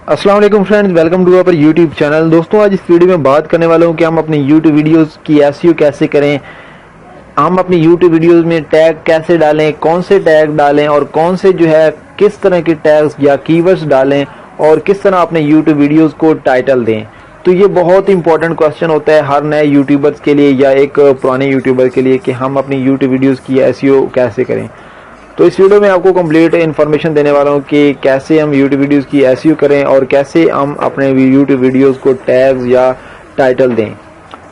अस्सलाम वालेकुम friends, welcome to our YouTube channel. दोस्तों, आज इस वीडियो में बात करने वाला हूँ कि हम अपनी यूट्यूब वीडियोस की एसईओ कैसे करें, हम अपनी यूट्यूब वीडियोस में टैग कैसे डालें, कौन से टैग डालें और कौन से जो है किस तरह के टैग्स या कीवर्ड्स डालें और किस तरह अपने यूट्यूब वीडियोस को टाइटल दें। तो ये बहुत इंपॉर्टेंट क्वेश्चन होता है हर नए यूट्यूबर्स के लिए या एक पुराने यूट्यूबर के लिए कि हम अपनी यूट्यूब वीडियोज़ की एसईओ कैसे करें। तो इस वीडियो में आपको कंप्लीट इन्फॉर्मेशन देने वाला हूँ कि कैसे हम यूट्यूब वीडियोस की एसईओ करें और कैसे हम अपने यूट्यूब वीडियोस को टैग्स या टाइटल दें।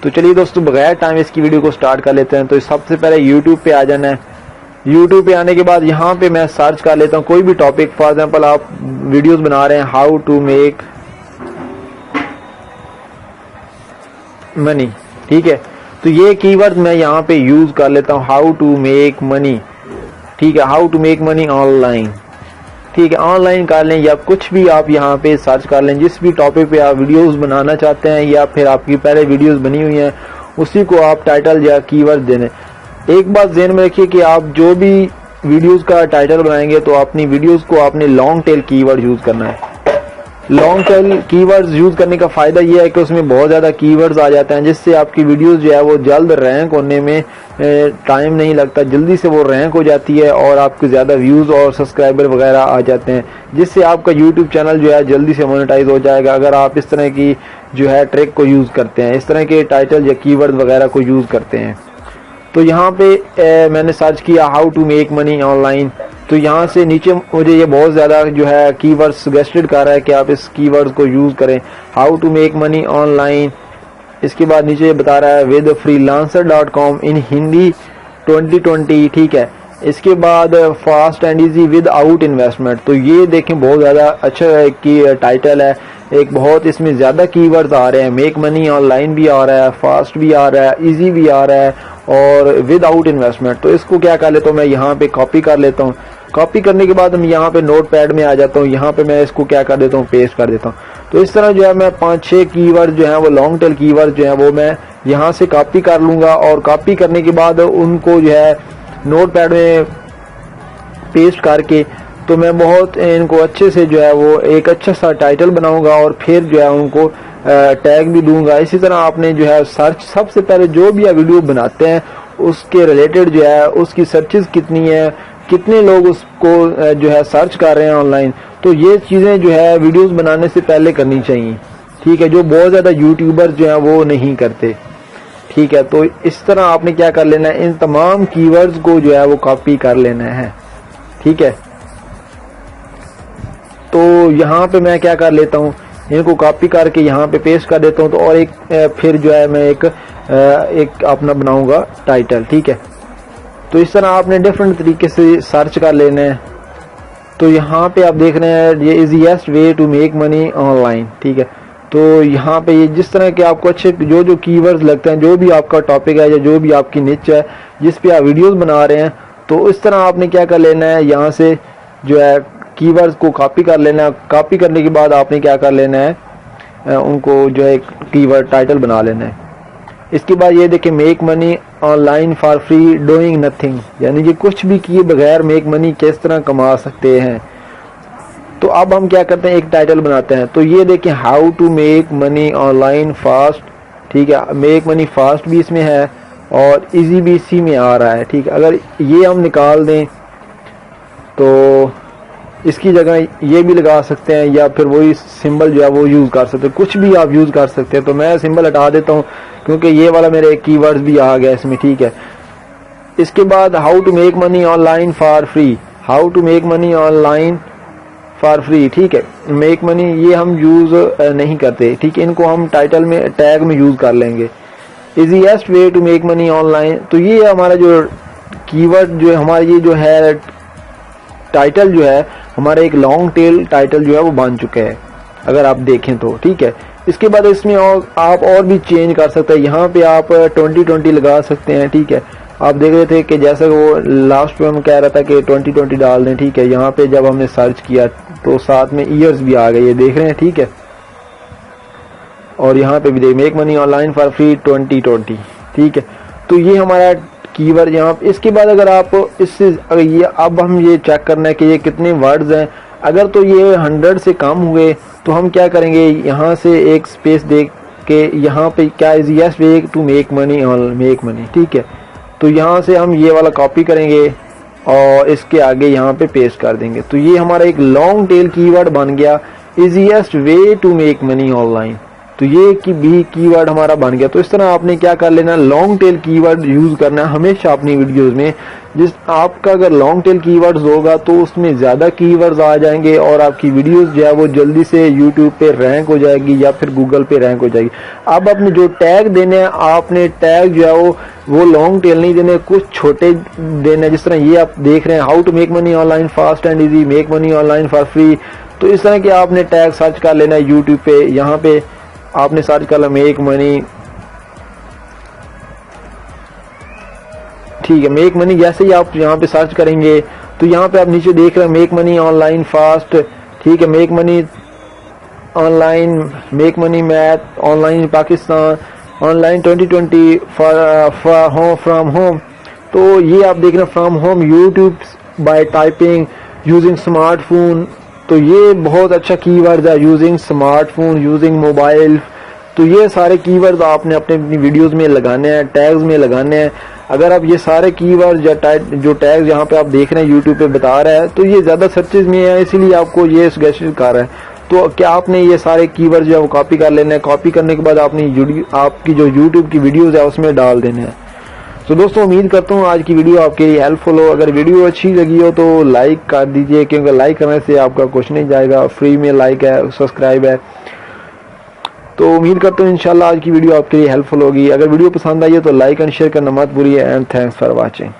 तो चलिए दोस्तों, बगैर टाइम इसकी वीडियो को स्टार्ट कर लेते हैं। तो सबसे पहले यूट्यूब पे आ जाना है। यूट्यूब पे आने के बाद यहाँ पे मैं सर्च कर लेता हूँ कोई भी टॉपिक। फॉर एग्जाम्पल आप वीडियोज बना रहे हैं हाउ टू मेक मनी, ठीक है। तो ये कीवर्ड मैं यहाँ पे यूज कर लेता हूँ, हाउ टू मेक मनी, ठीक है। How to make money online, ठीक है। ऑनलाइन कर लें या कुछ भी आप यहाँ पे सर्च कर लें, जिस भी टॉपिक पे आप वीडियोस बनाना चाहते हैं या फिर आपकी पहले वीडियोस बनी हुई हैं उसी को आप टाइटल या कीवर्ड देने। एक बात ध्यान में रखिए कि आप जो भी वीडियोस का टाइटल बनाएंगे तो अपनी वीडियोस को आपने लॉन्ग टेल कीवर्ड यूज करना है। लॉन्ग टेल कीवर्ड्स यूज करने का फायदा यह है कि उसमें बहुत ज्यादा कीवर्ड्स आ जाते हैं, जिससे आपकी वीडियोस जो है वो जल्द रैंक होने में टाइम नहीं लगता, जल्दी से वो रैंक हो जाती है और आपके ज्यादा व्यूज और सब्सक्राइबर वगैरह आ जाते हैं, जिससे आपका यूट्यूब चैनल जो है जल्दी से मोनेटाइज हो जाएगा अगर आप इस तरह की जो है ट्रिक को यूज करते हैं, इस तरह के टाइटल या कीवर्ड वगैरह को यूज करते हैं। तो यहाँ पे मैंने सर्च किया how to make money online. तो यहाँ से नीचे मुझे ये बहुत ज़्यादा जो है कीवर्ड सजेस्टेड कर रहा है कि आप इस कीवर्ड को यूज़ करें, how to make money online. इसके बाद नीचे बता रहा है विद freelancer.com इन हिंदी 2020, ठीक है। इसके बाद fast and easy with out investment. तो ये देखें बहुत ज़्यादा अच्छा की टाइटल है, एक बहुत इसमें ज़्यादा कीवर्ड्स आ रहे हैं, मेक मनी ऑनलाइन भी आ रहा है, फास्ट भी आ रहा है, इजी भी आ रहा है और विद आउट इन्वेस्टमेंट। तो इसको क्या कर लेता हूँ मैं यहाँ पे कॉपी कर लेता हूँ। कॉपी करने के बाद हम यहाँ पे नोट पैड में आ जाता हूँ, यहाँ पे मैं इसको क्या कर देता हूँ पेस्ट कर देता हूँ। तो इस तरह जो है मैं 5-6 कीवर्ड जो है वो लॉन्ग टेल कीवर्ड जो है वो मैं यहाँ से कॉपी कर लूंगा और कॉपी करने के बाद उनको जो है नोट पैड में पेस्ट करके तो मैं बहुत इनको अच्छे से जो है वो एक अच्छा सा टाइटल बनाऊंगा और फिर जो है उनको टैग भी दूंगा। इसी तरह आपने जो है सर्च, सबसे पहले जो भी आप वीडियो बनाते हैं उसके रिलेटेड जो है उसकी सर्चेस कितनी है, कितने लोग उसको जो है सर्च कर रहे हैं ऑनलाइन, तो ये चीज़ें जो है वीडियोस बनाने से पहले करनी चाहिए, ठीक है, जो बहुत ज़्यादा यूट्यूबर जो है वो नहीं करते, ठीक है। तो इस तरह आपने क्या कर लेना है, इन तमाम कीवर्ड्स को जो है वो कॉपी कर लेना है, ठीक है। तो यहाँ पे मैं क्या कर लेता हूँ, इनको कॉपी करके यहाँ पे पेस्ट कर देता हूँ। तो और एक फिर जो है मैं एक अपना बनाऊंगा टाइटल, ठीक है। तो इस तरह आपने डिफरेंट तरीके से सर्च कर लेना है। तो यहाँ पे आप देख रहे हैं ये easiest way to make money online, ठीक है। तो यहाँ पे ये जिस तरह के आपको अच्छे जो कीवर्ड्स लगते हैं, जो भी आपका टॉपिक है या जो भी आपकी निच है जिस पे आप वीडियोस बना रहे हैं, तो इस तरह आपने क्या कर लेना है, यहाँ से जो है कीवर्ड्स को कॉपी कर लेना है। कॉपी करने के बाद आपने क्या कर लेना है, उनको जो है कीवर्ड टाइटल बना लेना है। इसके बाद ये देखिए make money online for free doing nothing, यानी कि कुछ भी किए बगैर मेक मनी किस तरह कमा सकते हैं। तो अब हम क्या करते हैं, एक टाइटल बनाते हैं। तो ये देखिए how to make money online fast, ठीक है। मेक मनी फास्ट भी इसमें है और इजी भी इसी में आ रहा है, ठीक है। अगर ये हम निकाल दें तो इसकी जगह ये भी लगा सकते हैं या फिर वही सिंबल जो है वो यूज कर सकते हैं, कुछ भी आप यूज कर सकते हैं। तो मैं सिंबल हटा देता हूँ क्योंकि ये वाला मेरे कीवर्ड्स भी आ गया इसमें, ठीक है। इसके बाद how to make money online for free, how to make money online for free, ठीक है। मेक मनी ये हम यूज नहीं करते, ठीक है, इनको हम टाइटल में टैग में यूज कर लेंगे। Easiest way to make money online, तो ये हमारा जो कीवर्ड जो है हमारा ये जो है टाइटल जो है हमारा एक लॉन्ग टेल टाइटल जो है वो बन चुका है अगर आप देखें तो, ठीक है। इसके बाद इसमें आप और भी चेंज कर सकते हैं, यहाँ पे आप 2020 लगा सकते हैं, ठीक है। आप देख रहे थे कि जैसा वो लास्ट में हम कह रहा था कि 2020 डाल दें, ठीक है। यहाँ पे जब हमने सर्च किया तो साथ में ईयर्स भी आ गए, ये देख रहे हैं, ठीक है। और यहाँ पे भी देख make money online for free 2020, ठीक है। तो ये हमारा कीवर्ड यहाँ। इसके बाद अगर आप इससे ये अब हम ये चेक करना है कि ये कितने वर्ड्स हैं। अगर तो ये 100 से कम हुए तो हम क्या करेंगे, यहाँ से एक स्पेस दे के यहाँ पे क्या easiest way to make money, ठीक है। तो यहाँ से हम ये वाला कॉपी करेंगे और इसके आगे यहाँ पे पेस्ट कर देंगे। तो ये हमारा एक लॉन्ग टेल कीवर्ड बन गया, easiest way to make money online. तो ये भी कीवर्ड हमारा बन गया। तो इस तरह आपने क्या कर लेना, लॉन्ग टेल कीवर्ड यूज करना है हमेशा अपनी वीडियोस में। जिस आपका अगर लॉन्ग टेल कीवर्ड्स होगा तो उसमें ज्यादा कीवर्ड्स आ जाएंगे और आपकी वीडियोस जो है वो जल्दी से यूट्यूब पे रैंक हो जाएगी या फिर गूगल पे रैंक हो जाएगी। अब आपने जो टैग देने हैं, आपने टैग जो है वो लॉन्ग टेल नहीं देने, कुछ छोटे देने। जिस तरह ये आप देख रहे हैं, how to make money online fast and easy, make money online for free. तो इस तरह के आपने टैग सर्च कर लेना है यूट्यूब पे। यहाँ पे आपने सर्च कर लिया मेक मनी, ठीक है, मेक मनी। जैसे ही आप यहाँ पे सर्च करेंगे तो यहाँ पे आप नीचे देख रहे हैं मेक मनी ऑनलाइन फास्ट, ठीक है, make money online, make money math online Pakistan, online 2020 for home from home. तो ये आप देख रहे हैं from home YouTube bye typing using smartphone. तो ये बहुत अच्छा कीवर्ड है, यूजिंग स्मार्टफोन, यूजिंग मोबाइल। तो ये सारे कीवर्ड आपने अपनी वीडियोस में लगाने हैं, टैग्स में लगाने हैं। अगर आप ये सारे कीवर्ड या जो टैग्स यहाँ पे आप देख रहे हैं यूट्यूब पे बता रहा है, तो ये ज्यादा सर्चेज में है, इसीलिए आपको ये सजेस्ट कर रहा है। तो क्या आपने ये सारे कीवर्ड जो है वो कॉपी कर लेना है। कॉपी करने के बाद आपकी जो यूट्यूब की वीडियोज है उसमें डाल देने हैं। तो दोस्तों उम्मीद करता हूँ आज की वीडियो आपके लिए हेल्पफुल हो। अगर वीडियो अच्छी लगी हो तो लाइक कर दीजिए, क्योंकि लाइक करने से आपका कुछ नहीं जाएगा, फ्री में लाइक है, सब्सक्राइब है। तो उम्मीद करता हूँ इंशाल्लाह आज की वीडियो आपके लिए हेल्पफुल होगी। अगर वीडियो पसंद आई है तो लाइक एंड शेयर करना मत भूलिए। And thanks for watching.